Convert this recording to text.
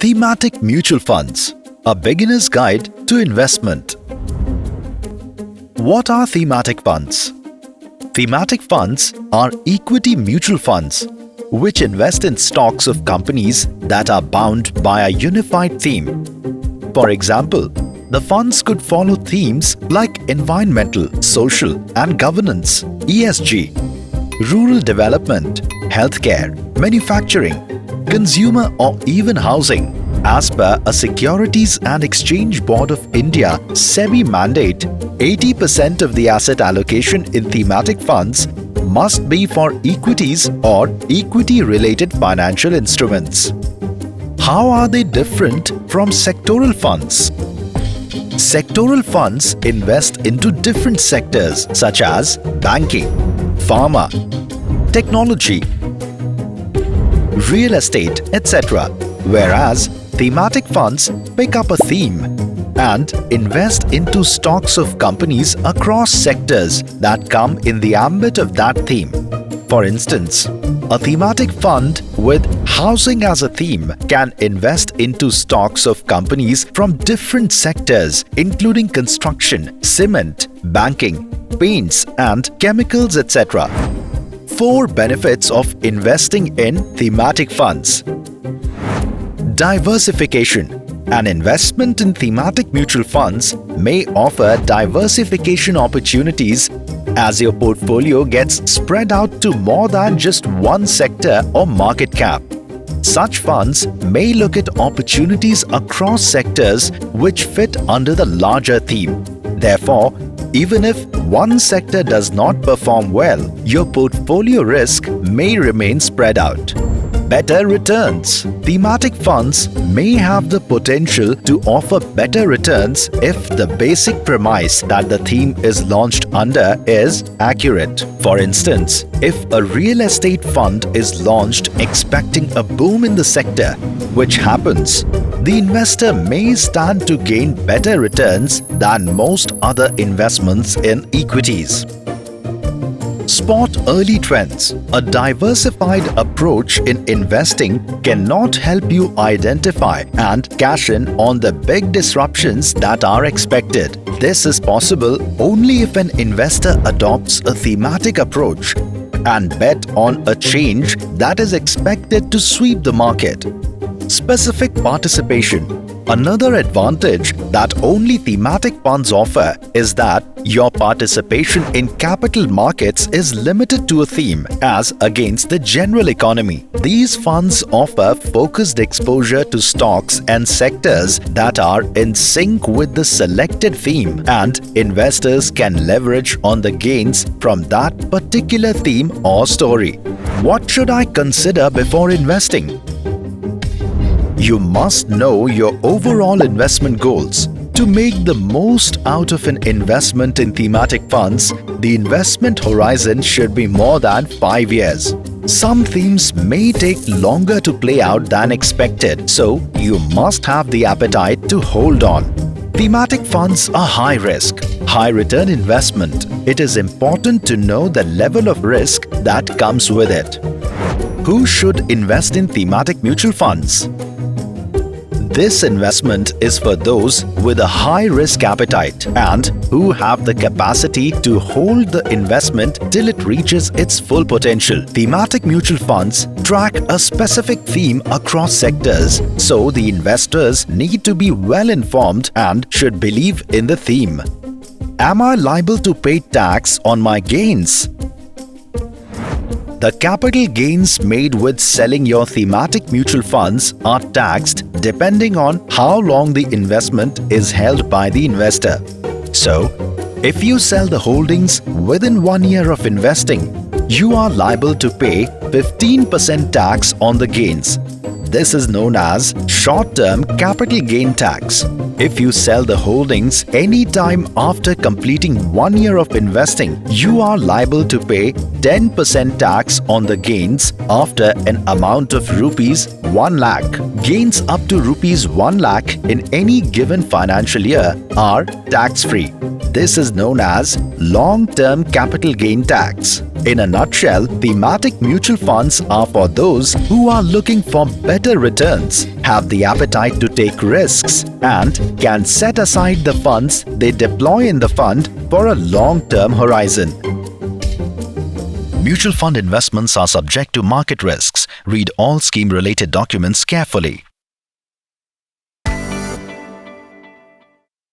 Thematic Mutual Funds, a beginner's guide to investment. What are thematic funds? Thematic funds are equity mutual funds which invest in stocks of companies that are bound by a unified theme. For example, the funds could follow themes like environmental, social and governance, ESG, rural development, healthcare, manufacturing, consumer or even housing. As per a Securities and Exchange Board of India SEBI mandate, 80% of the asset allocation in thematic funds must be for equities or equity-related financial instruments. How are they different from sectoral funds? Sectoral funds invest into different sectors such as banking, pharma, technology, real estate, etc. Whereas thematic funds pick up a theme and invest into stocks of companies across sectors that come in the ambit of that theme. For instance, a thematic fund with housing as a theme can invest into stocks of companies from different sectors including construction, cement, banking, paints and chemicals, etc. 4 benefits of investing in thematic funds. Diversification. An investment in thematic mutual funds may offer diversification opportunities as your portfolio gets spread out to more than just one sector or market cap. Such funds may look at opportunities across sectors which fit under the larger theme. Therefore, even if one sector does not perform well, your portfolio risk may remain spread out. Better returns. Thematic funds may have the potential to offer better returns if the basic premise that the theme is launched under is accurate. For instance, if a real estate fund is launched expecting a boom in the sector, which happens, the investor may stand to gain better returns than most other investments in equities. Spot early trends. A diversified approach in investing cannot help you identify and cash in on the big disruptions that are expected. This is possible only if an investor adopts a thematic approach and bet on a change that is expected to sweep the market. Specific participation. Another advantage that only thematic funds offer is that your participation in capital markets is limited to a theme as against the general economy. These funds offer focused exposure to stocks and sectors that are in sync with the selected theme, and investors can leverage on the gains from that particular theme or story. What should I consider before investing? You must know your overall investment goals. To make the most out of an investment in thematic funds, the investment horizon should be more than 5 years. Some themes may take longer to play out than expected, so you must have the appetite to hold on. Thematic funds are high risk, high return investment. It is important to know the level of risk that comes with it. Who should invest in thematic mutual funds? This investment is for those with a high risk appetite and who have the capacity to hold the investment till it reaches its full potential. Thematic mutual funds track a specific theme across sectors, so the investors need to be well informed and should believe in the theme. Am I liable to pay tax on my gains? The capital gains made with selling your thematic mutual funds are taxed depending on how long the investment is held by the investor. So, if you sell the holdings within 1 year of investing, you are liable to pay 15% tax on the gains. This is known as short-term capital gain tax. If you sell the holdings any time after completing 1 year of investing, you are liable to pay 10% tax on the gains after an amount of rupees 1 lakh. Gains up to rupees 1 lakh in any given financial year are tax-free. This is known as long-term capital gain tax. In a nutshell, thematic mutual funds are for those who are looking for better returns, have the appetite to take risks, and can set aside the funds they deploy in the fund for a long-term horizon. Mutual fund investments are subject to market risks. Read all scheme-related documents carefully.